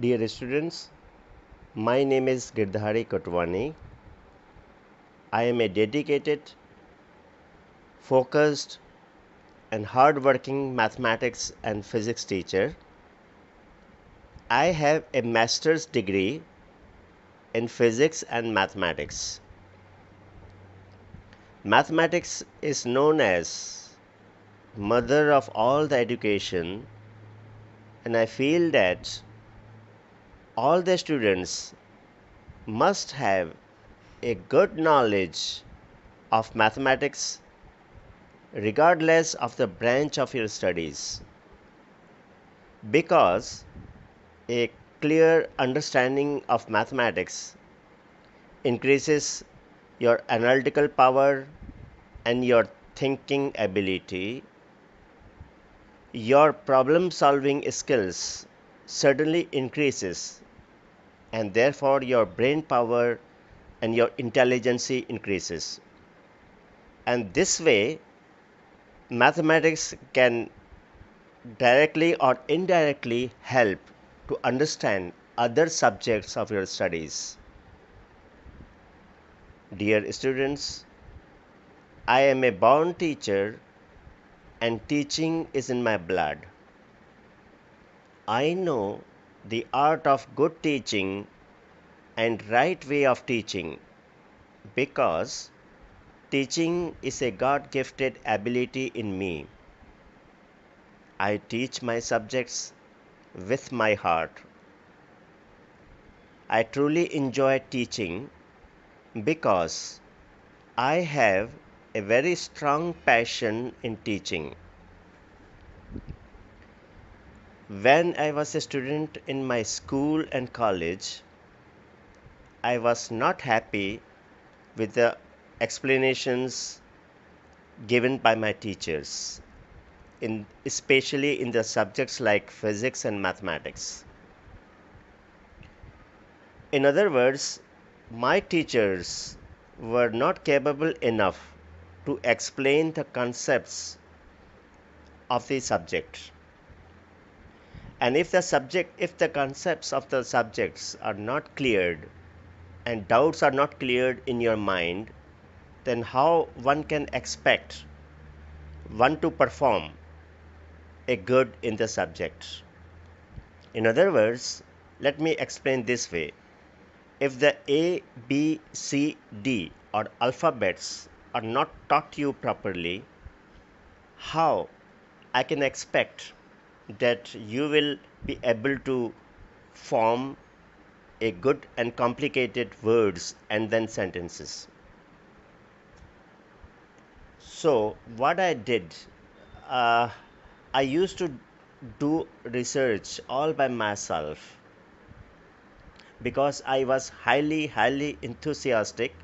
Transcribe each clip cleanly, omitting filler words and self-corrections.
Dear students, my name is Girdhari Kotwani. I am a dedicated, focused, and hard-working mathematics and physics teacher. I have a master's degree in physics and mathematics. Mathematics is known as mother of all the education, and I feel that all the students must have a good knowledge of mathematics regardless of the branch of your studies, because a clear understanding of mathematics increases your analytical power and your thinking ability. Your problem solving skills certainly increases, and therefore your brain power and your intelligence increases. And this way mathematics can directly or indirectly help to understand other subjects of your studies. Dear students, I am a born teacher and teaching is in my blood. I know the art of good teaching and right way of teaching, because teaching is a God gifted ability in me. I teach my subjects with my heart. I truly enjoy teaching because I have a very strong passion in teaching. When I was a student in my school and college, I was not happy with the explanations given by my teachers, especially in the subjects like physics and mathematics. In other words, my teachers were not capable enough to explain the concepts of the subject. And if the concepts of the subjects are not cleared and doubts are not cleared in your mind, then how one can expect one to perform a good in the subject? In other words, let me explain this way. If the A, B, C, D or alphabets are not taught you properly, how I can expect that you will be able to form a good and complicated words and then sentences? So what I did, uh, I used to do research all by myself, because I was highly enthusiastic,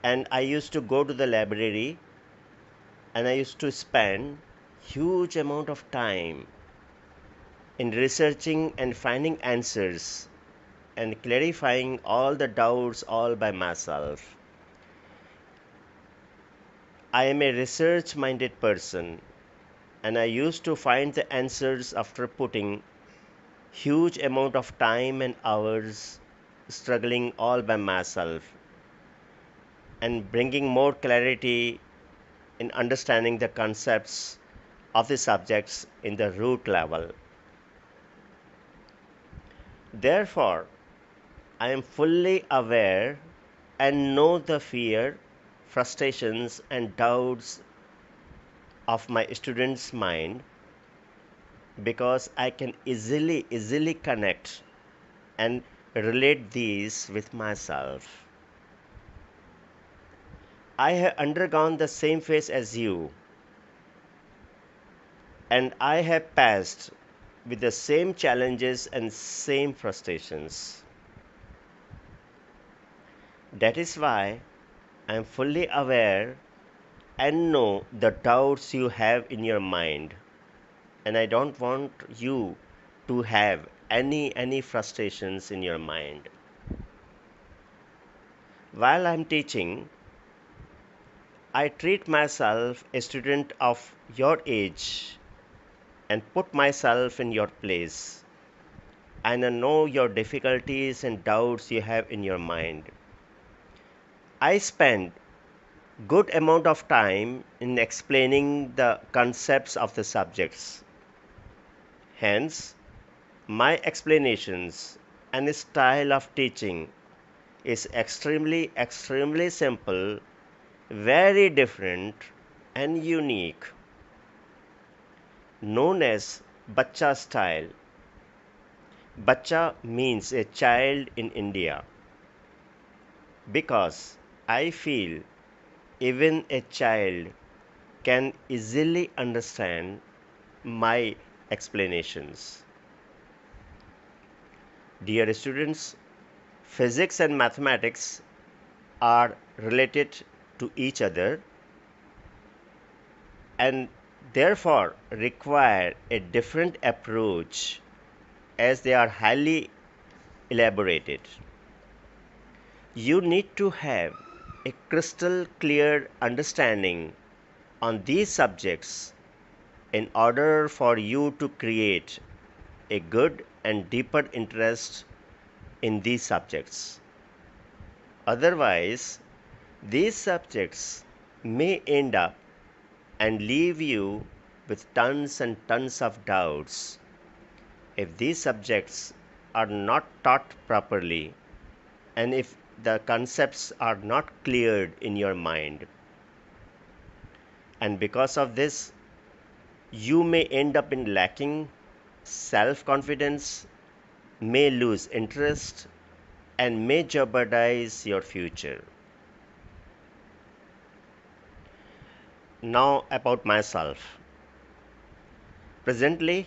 and I used to go to the library and I used to spend huge amount of time in researching and finding answers and clarifying all the doubts all by myself. I am a research minded person, and I used to find the answers after putting huge amount of time and hours struggling all by myself and bringing more clarity in understanding the concepts of the subjects in the root level. Therefore, I am fully aware and know the fear, frustrations, and doubts of my students' mind, because I can easily connect and relate these with myself. I have undergone the same phase as you, and I have passed with the same challenges and same frustrations. That is why I am fully aware and know the doubts you have in your mind, and I don't want you to have any frustrations in your mind. While I am teaching, I treat myself a student of your age and put myself in your place. and I know your difficulties and doubts you have in your mind. I spend good amount of time in explaining the concepts of the subjects. Hence, my explanations and style of teaching is extremely simple, very different and unique, known as Bacha style. Bacha means a child in India because I feel even a child can easily understand my explanations. Dear students, physics and mathematics are related to each other and therefore require a different approach as they are highly elaborated. You need to have a crystal clear understanding on these subjects in order for you to create a good and deeper interest in these subjects. Otherwise, these subjects may end up and leave you with tons and tons of doubts if these subjects are not taught properly and if the concepts are not cleared in your mind. And because of this, you may end up in lacking self confidence, may lose interest, and may jeopardize your future. Now, about myself. Presently,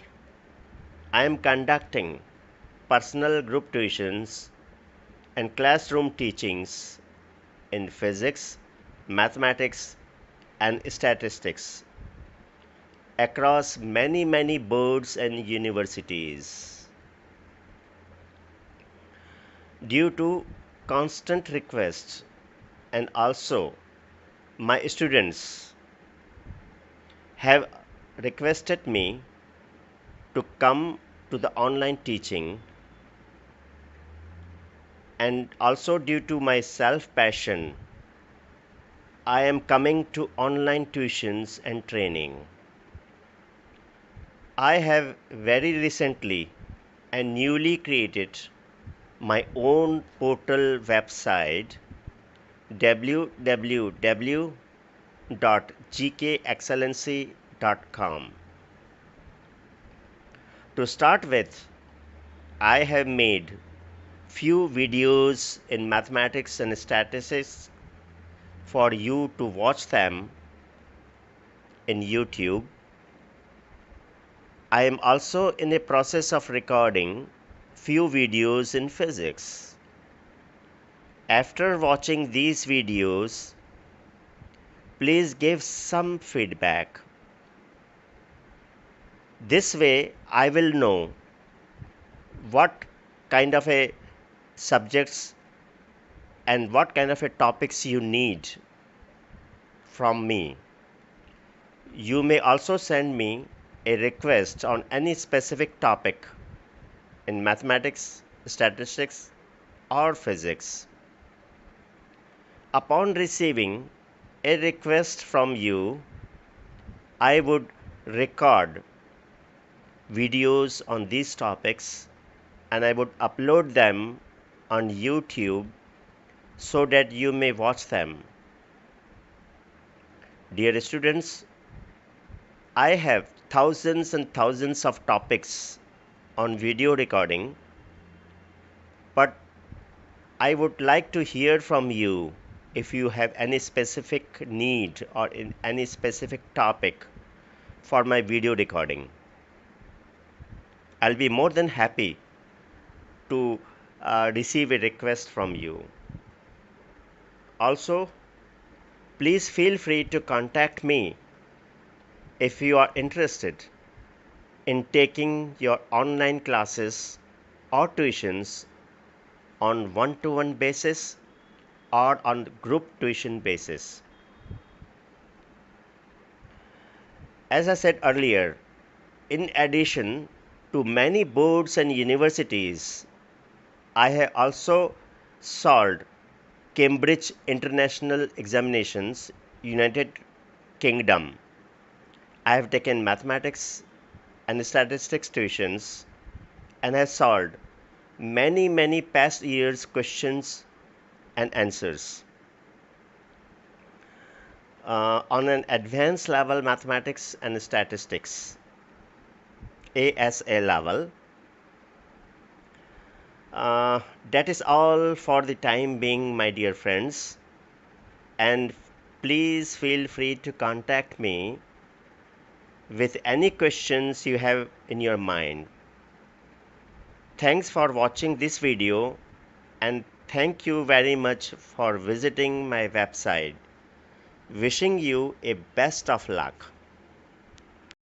I am conducting personal group tuitions and classroom teachings in physics, mathematics, and statistics across many boards and universities. Due to constant requests and also my students have requested me to come to the online teaching, and also due to my self passion I am coming to online tuitions and training. I have very recently and newly created my own portal website www.gkexcellency.com. To start with, I have made few videos in mathematics and statistics for you to watch them in YouTube. I am also in the process of recording few videos in physics. After watching these videos, please give some feedback. This way, I will know what kind of a subjects and what kind of a topics you need from me. You may also send me a request on any specific topic in mathematics, statistics, or physics. Upon receiving a request from you, I would record videos on these topics and I would upload them on YouTube so that you may watch them. Dear students, I have thousands and thousands of topics on video recording, but I would like to hear from you if you have any specific need or in any specific topic for my video recording. I'll be more than happy to receive a request from you. Also, please feel free to contact me if you are interested in taking your online classes or tuitions on one-to-one basis or on group tuition basis. As I said earlier, in addition to many boards and universities. I have also solved Cambridge International Examinations, United Kingdom. I have taken mathematics and statistics tuitions and have solved many past years questions and answers. On an advanced level mathematics and statistics ASA level. That is all for the time being, my dear friends, and please feel free to contact me with any questions you have in your mind. Thanks for watching this video, and thank you very much for visiting my website. Wishing you a best of luck.